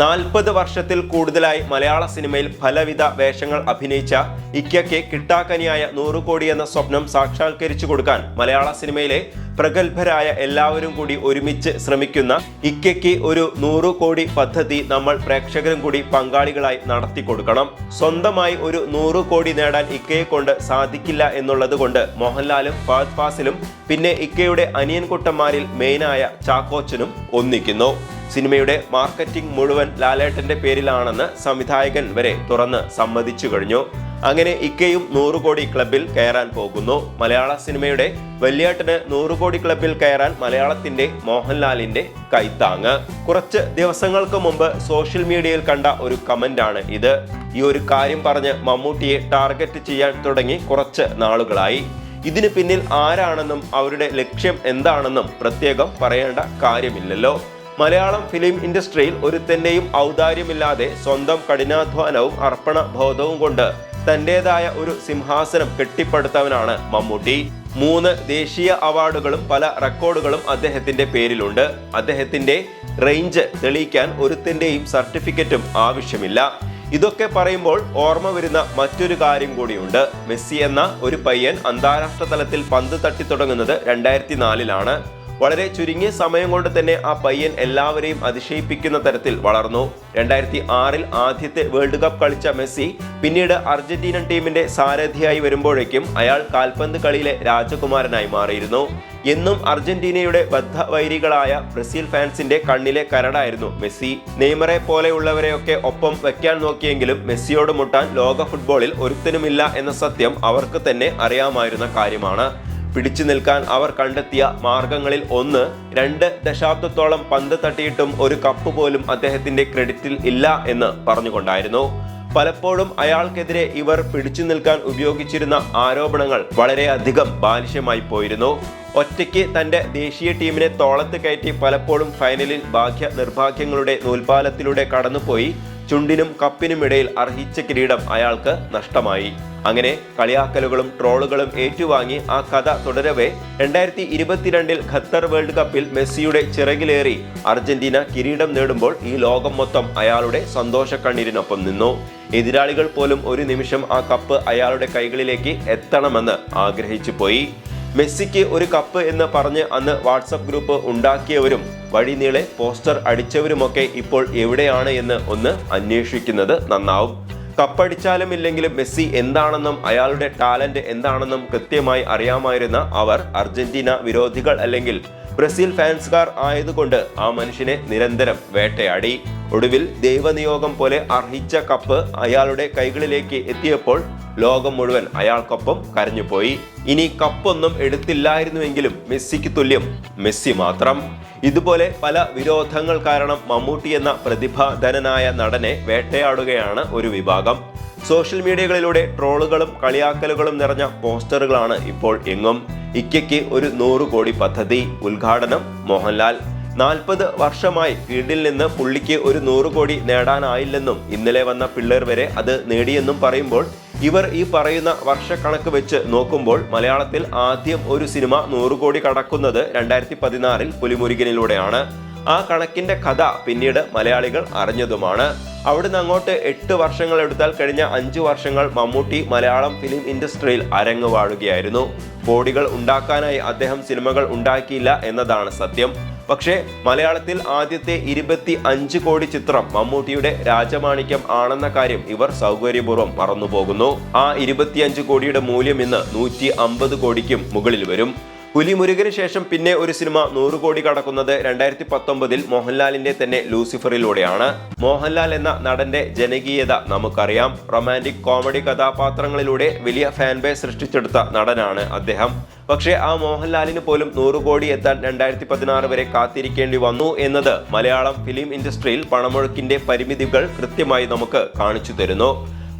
40 വർഷത്തിൽ കൂടുതലായി മലയാള സിനിമയിൽ പലവിധ വേഷങ്ങൾ അഭിനയിച്ച ഇക്കയ്ക്ക് കിട്ടാക്കനിയായ 100 കോടി എന്ന സ്വപ്നം സാക്ഷാത്കരിച്ചു കൊടുക്കാൻ മലയാള സിനിമയിലെ പ്രഗത്ഭരായ എല്ലാവരും കൂടി ഒരുമിച്ച് ശ്രമിക്കുന്ന ഇക്കയ്ക്ക് ഒരു 100 കോടി പദ്ധതി നമ്മൾ പ്രേക്ഷകരും കൂടി പങ്കാളികളായി നടത്തി കൊടുക്കണം. സ്വന്തമായി ഒരു 100 കോടി നേടാൻ ഇക്കയെ കൊണ്ട് സാധിക്കില്ല എന്നുള്ളത് കൊണ്ട് മോഹൻലാലും ഫഹദ് ഫാസിലും പിന്നെ ഇക്കയുടെ അനിയൻകുട്ടന്മാരിൽ മെയിനായ ചാക്കോച്ചനും ഒന്നിക്കുന്നു. സിനിമയുടെ മാർക്കറ്റിംഗ് മുഴുവൻ ലാലേട്ടന്റെ പേരിലാണെന്ന് സംവിധായകൻ വരെ തുറന്ന് സമ്മതിച്ചു കഴിഞ്ഞു. അങ്ങനെ ഇക്കയും 100 കോടി ക്ലബിൽ കയറാൻ പോകുന്നു. മലയാള സിനിമയുടെ വലിയേട്ടന് 100 കോടി ക്ലബിൽ കയറാൻ മലയാളത്തിന്റെ മോഹൻലാലിന്റെ കൈത്താങ്ങ്. കുറച്ച് ദിവസങ്ങൾക്ക് മുമ്പ് സോഷ്യൽ മീഡിയയിൽ കണ്ട ഒരു കമന്റാണ് ഇത്. ഈ ഒരു കാര്യം പറഞ്ഞ് മമ്മൂട്ടിയെ ടാർഗറ്റ് ചെയ്യാൻ തുടങ്ങി കുറച്ച് നാളുകളായി. ഇതിന് പിന്നിൽ ആരാണെന്നും അവരുടെ ലക്ഷ്യം എന്താണെന്നും പ്രത്യേകം പറയേണ്ട കാര്യമില്ലല്ലോ. മലയാളം ഫിലിം ഇൻഡസ്ട്രിയിൽ ഒരുത്തന്റെയും ഔദാര്യമില്ലാതെ സ്വന്തം കഠിനാധ്വാനവും അർപ്പണ ബോധവും കൊണ്ട് തന്റേതായ ഒരു സിംഹാസനം കെട്ടിപ്പടുത്തവനാണ് മമ്മൂട്ടി. 3 ദേശീയ അവാർഡുകളും പല റെക്കോർഡുകളും അദ്ദേഹത്തിന്റെ പേരിലുണ്ട്. അദ്ദേഹത്തിന്റെ റേഞ്ച് തെളിയിക്കാൻ ഒരുത്തന്റെയും സർട്ടിഫിക്കറ്റും ആവശ്യമില്ല. ഇതൊക്കെ പറയുമ്പോൾ ഓർമ്മ വരുന്ന മറ്റൊരു കാര്യം കൂടിയുണ്ട്. മെസ്സി എന്ന ഒരു പയ്യൻ അന്താരാഷ്ട്ര തലത്തിൽ പന്ത് തട്ടി തുടങ്ങുന്നത് 2004-ലാണ്. വളരെ ചുരുങ്ങിയ സമയം കൊണ്ട് തന്നെ ആ പയ്യൻ എല്ലാവരെയും അതിശയിപ്പിക്കുന്ന തരത്തിൽ വളർന്നു. 2006-ൽ ആദ്യത്തെ വേൾഡ് കപ്പ് കളിച്ച മെസ്സി പിന്നീട് അർജന്റീനൻ ടീമിന്റെ സാരഥിയായി വരുമ്പോഴേക്കും അയാൾ കാൽപന്ത് കളിയിലെ രാജകുമാരനായി മാറിയിരുന്നു. എന്നും അർജന്റീനയുടെ ബദ്ധവൈരികളായ ബ്രസീൽ ഫാൻസിന്റെ കണ്ണിലെ കരടായിരുന്നു മെസ്സി. നെയ്മറെ പോലെയുള്ളവരെയൊക്കെ ഒപ്പം വെക്കാൻ നോക്കിയെങ്കിലും മെസ്സിയോട് മുട്ടാൻ ലോക ഫുട്ബോളിൽ ഒരുത്തനുമില്ല എന്ന സത്യം അവർക്ക് തന്നെ അറിയാമായിരുന്ന കാര്യമാണ്. പിടിച്ചു നിൽക്കാൻ അവർ കണ്ടെത്തിയ മാർഗങ്ങളിൽ ഒന്ന് 2 ദശാബ്ദത്തോളം പന്ത് തട്ടിയിട്ടും ഒരു കപ്പ് പോലും അദ്ദേഹത്തിന്റെ ക്രെഡിറ്റിൽ ഇല്ല എന്ന് പറഞ്ഞുകൊണ്ടായിരുന്നു. പലപ്പോഴും അയാൾക്കെതിരെ ഇവർ പിടിച്ചു നിൽക്കാൻ ഉപയോഗിച്ചിരുന്ന ആരോപണങ്ങൾ വളരെയധികം ബാലിശ്യമായി പോയിരുന്നു. ഒറ്റയ്ക്ക് തന്റെ ദേശീയ ടീമിനെ തോളത്ത് കയറ്റി പലപ്പോഴും ഫൈനലിൽ ഭാഗ്യ നിർഭാഗ്യങ്ങളുടെ നൂൽപാലത്തിലൂടെ കടന്നുപോയി ചുണ്ടിനും കപ്പിനുമിടയിൽ അർഹിച്ച കിരീടം അയാൾക്ക് നഷ്ടമായി. അങ്ങനെ കളിയാക്കലുകളും ട്രോളുകളും ഏറ്റുവാങ്ങി ആ കഥ തുടരവേ 2022-ൽ ഖത്തർ വേൾഡ് കപ്പിൽ മെസ്സിയുടെ ചിറകിലേറി അർജന്റീന കിരീടം നേടുമ്പോൾ ഈ ലോകം മൊത്തം അയാളുടെ സന്തോഷക്കണ്ണീരിനൊപ്പം നിന്നു. എതിരാളികൾ പോലും ഒരു നിമിഷം ആ കപ്പ് അയാളുടെ കൈകളിലേക്ക് എത്തണമെന്ന് ആഗ്രഹിച്ചു പോയി. മെസ്സിക്ക് ഒരു കപ്പ് എന്ന് പറഞ്ഞ് അന്ന് വാട്സപ്പ് ഗ്രൂപ്പ് ഉണ്ടാക്കിയവരും വഴിനീളെ പോസ്റ്റർ അടിച്ചവരുമൊക്കെ ഇപ്പോൾ എവിടെയാണ് എന്ന് ഒന്ന് അന്വേഷിക്കുന്നത് നന്നാവും. കപ്പടിച്ചാലും ഇല്ലെങ്കിലും മെസ്സി എന്താണെന്നും അയാളുടെ ടാലന്റ് എന്താണെന്നും കൃത്യമായി അറിയാമായിരുന്ന അവർ അർജന്റീന വിരോധികൾ അല്ലെങ്കിൽ ബ്രസീൽ ഫാൻസുകാർ ആയതുകൊണ്ട് ആ മനുഷ്യനെ നിരന്തരം വേട്ടയാടി. ഒടുവിൽ ദൈവനിയോഗം പോലെ അർഹിച്ച കപ്പ് അയാളുടെ കൈകളിലേക്ക് എത്തിയപ്പോൾ ലോകം മുഴുവൻ അയാൾക്കൊപ്പം കരഞ്ഞുപോയി. ഇനി കപ്പൊന്നും എടുത്തില്ലായിരുന്നുവെങ്കിലും മെസ്സിക്ക് തുല്യം മെസ്സി മാത്രം. ഇതുപോലെ പല വിരോധങ്ങൾ കാരണം മമ്മൂട്ടി എന്ന പ്രതിഭാധനനായ നടനെ വേട്ടയാടുകയാണ് ഒരു വിഭാഗം. സോഷ്യൽ മീഡിയകളിലൂടെ ട്രോളുകളും കളിയാക്കലുകളും നിറഞ്ഞ പോസ്റ്ററുകളാണ് ഇപ്പോൾ എങ്ങും. ഇക്കയ്ക്ക് ഒരു 100 കോടി പദ്ധതി ഉദ്ഘാടനം മോഹൻലാൽ. 40 വർഷമായി ഫീൽഡിൽ നിന്ന് പുള്ളിക്ക് ഒരു 100 കോടി നേടാനായില്ലെന്നും ഇന്നലെ വന്ന പിള്ളേർ വരെ അത് നേടിയെന്നും പറയുമ്പോൾ ഇവർ ഈ പറയുന്ന വർഷക്കണക്ക് വെച്ച് നോക്കുമ്പോൾ മലയാളത്തിൽ ആദ്യം ഒരു സിനിമ 100 കോടി കടക്കുന്നത് 2016-ൽ പുലിമുരുകനിലൂടെയാണ്. ആ കണക്കിന്റെ കഥ പിന്നീട് മലയാളികൾ അറിഞ്ഞതുമാണ്. അവിടുന്ന് അങ്ങോട്ട് 8 വർഷങ്ങൾ എടുത്താൽ കഴിഞ്ഞ 5 വർഷങ്ങൾ മമ്മൂട്ടി മലയാളം ഫിലിം ഇൻഡസ്ട്രിയിൽ അരങ്ങ് വാഴുകയായിരുന്നു. കോടികൾ ഉണ്ടാക്കാനായി അദ്ദേഹം സിനിമകൾ ഉണ്ടാക്കിയില്ല എന്നതാണ് സത്യം. പക്ഷേ മലയാളത്തിൽ ആദ്യത്തെ 25 കോടി ചിത്രം മമ്മൂട്ടിയുടെ രാജമാണിക്യം ആണെന്ന കാര്യം ഇവർ സൗകര്യപൂർവ്വം മറന്നുപോകുന്നു. ആ 25 കോടിയുടെ മൂല്യം ഇന്ന് 150 കോടിക്കും മുകളിൽ വരും. പുലിമുരുകന് ശേഷം പിന്നെ ഒരു സിനിമ 100 കോടി കടക്കുന്നത് 2019-ൽ മോഹൻലാലിന്റെ തന്നെ ലൂസിഫറിലൂടെയാണ്. മോഹൻലാൽ എന്ന നടന്റെ ജനകീയത നമുക്കറിയാം. റൊമാൻറ്റിക് കോമഡി കഥാപാത്രങ്ങളിലൂടെ വലിയ ഫാൻ ബേസ് സൃഷ്ടിച്ചെടുത്ത നടനാണ് അദ്ദേഹം. പക്ഷേ ആ മോഹൻലാലിന് പോലും 100 കോടി എത്താൻ 2016 വരെ കാത്തിരിക്കേണ്ടി വന്നു എന്നത് മലയാളം ഫിലിം ഇൻഡസ്ട്രിയിൽ പണമൊഴുക്കിന്റെ പരിമിതികൾ കൃത്യമായി നമുക്ക് കാണിച്ചു തരുന്നു.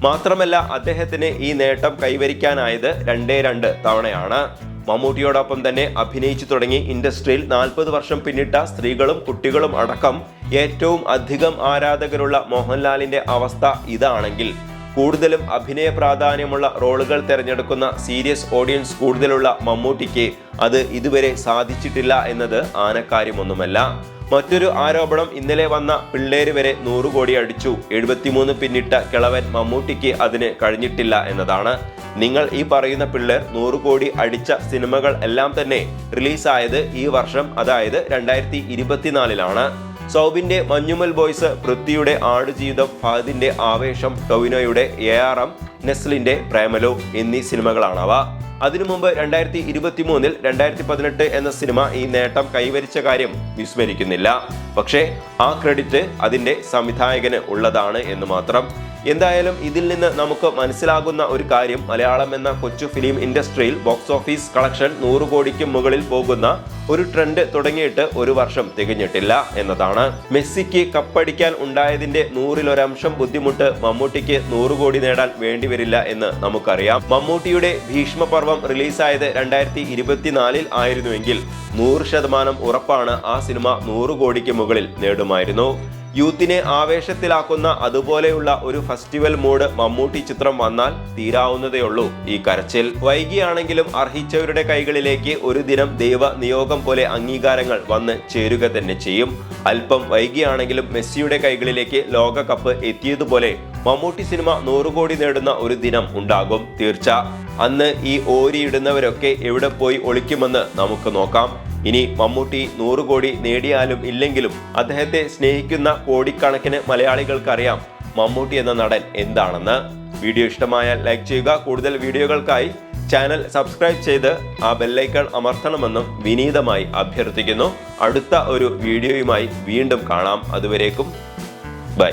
മാത്രമല്ല അദ്ദേഹത്തിന് ഈ നേട്ടം കൈവരിക്കാനായത് 2 തവണയാണ്. മമ്മൂട്ടിയോടൊപ്പം തന്നെ അഭിനയിച്ചു തുടങ്ങി ഇൻഡസ്ട്രിയിൽ 40 വർഷം പിന്നിട്ട സ്ത്രീകളും കുട്ടികളും അടക്കം ഏറ്റവും അധികം ആരാധകരുള്ള മോഹൻലാലിന്റെ അവസ്ഥ ഇതാണെങ്കിൽ കൂടുതലും അഭിനയ പ്രാധാന്യമുള്ള റോളുകൾ തിരഞ്ഞെടുക്കുന്ന സീരിയസ് ഓഡിയൻസ് കൂടുതലുള്ള മമ്മൂട്ടിക്ക് അത് ഇതുവരെ സാധിച്ചിട്ടില്ല എന്നത് ആനക്കാര്യമൊന്നുമല്ല. മറ്റൊരു ആരോപണം ഇന്നലെ വന്ന പിള്ളേര് വരെ 100 കോടി അടിച്ചു, 73 പിന്നിട്ട കിളവൻ മമ്മൂട്ടിക്ക് അതിന് കഴിഞ്ഞിട്ടില്ല എന്നതാണ്. നിങ്ങൾ ഈ പറയുന്ന പിള്ളേർ 100 കോടി അടിച്ച സിനിമകൾ എല്ലാം തന്നെ റിലീസായത് ഈ വർഷം, അതായത് 2024 സൗബിന്റെ മഞ്ഞുമൽ ബോയ്സ്, പൃഥ്വിയുടെ ആടുജീവിതം, ഫഹദിന്റെ ആവേശം, ടൊവിനോയുടെ ARM, നെസ്ലിന്റെ പ്രേമലു എന്നീ സിനിമകളാണവ. അതിനു മുമ്പ് 2023 2018 എന്ന സിനിമ ഈ നേട്ടം കൈവരിച്ച കാര്യം വിസ്മരിക്കുന്നില്ല. പക്ഷേ ആ ക്രെഡിറ്റ് അതിന്റെ സംവിധായകന് ഉള്ളതാണ് എന്ന് മാത്രം. എന്തായാലും ഇതിൽ നിന്ന് നമുക്ക് മനസ്സിലാകുന്ന ഒരു കാര്യം, മലയാളം എന്ന കൊച്ചു ഫിലിം ഇൻഡസ്ട്രിയിൽ ബോക്സ് ഓഫീസ് കളക്ഷൻ 100 കോടിക്ക് മുകളിൽ പോകുന്ന ഒരു ട്രെൻഡ് തുടങ്ങിയിട്ട് ഒരു വർഷം തികഞ്ഞിട്ടില്ല എന്നതാണ്. മെസ്സിക്ക് കപ്പടിക്കാൻ ഉണ്ടായതിന്റെ 100% ബുദ്ധിമുട്ട് മമ്മൂട്ടിക്ക് 100 കോടി നേടാൻ വേണ്ടിവരില്ല എന്ന് നമുക്കറിയാം. മമ്മൂട്ടിയുടെ ഭീഷ്മപർവം റിലീസായത് 2024 ആയിരുന്നുവെങ്കിൽ 100% ഉറപ്പാണ് ആ സിനിമ 100 കോടിക്ക് മുകളിൽ നേടുമായിരുന്നു. യൂത്തിനെ ആവേശത്തിലാക്കുന്ന അതുപോലെയുള്ള ഒരു ഫെസ്റ്റിവൽ മൂഡ് മമ്മൂട്ടി ചിത്രം വന്നാൽ തീരാവുന്നതേയുള്ളൂ ഈ കരച്ചിൽ. വൈകിയാണെങ്കിലും അർഹിച്ചവരുടെ കൈകളിലേക്ക് ഒരു ദിനം ദൈവ നിയോഗം പോലെ അംഗീകാരങ്ങൾ വന്ന് ചേരുക തന്നെ ചെയ്യും. അല്പം വൈകിയാണെങ്കിലും മെസ്സിയുടെ കൈകളിലേക്ക് ലോകകപ്പ് എത്തിയതുപോലെ മമ്മൂട്ടി സിനിമ 100 കോടി നേടുന്ന ഒരു ദിനം ഉണ്ടാകും തീർച്ച. അന്ന് ഈ ഓരിയിടുന്നവരൊക്കെ എവിടെ പോയി ഒളിക്കുമെന്ന് നമുക്ക് നോക്കാം. ഇനി മമ്മൂട്ടി 100 കോടി നേടിയാലും ഇല്ലെങ്കിലും അദ്ദേഹത്തെ സ്നേഹിക്കുന്ന കോടിക്കണക്കിന് മലയാളികൾക്കറിയാം മമ്മൂട്ടി എന്ന നടൻ എന്താണെന്ന്. വീഡിയോ ഇഷ്ടമായാൽ ലൈക്ക് ചെയ്യുക. കൂടുതൽ വീഡിയോകൾക്കായി ചാനൽ സബ്സ്ക്രൈബ് ചെയ്ത് ആ ബെല്ലൈക്കൺ അമർത്തണമെന്നും വിനീതമായി അഭ്യർത്ഥിക്കുന്നു. അടുത്ത ഒരു വീഡിയോയുമായി വീണ്ടും കാണാം. അതുവരേക്കും ബൈ.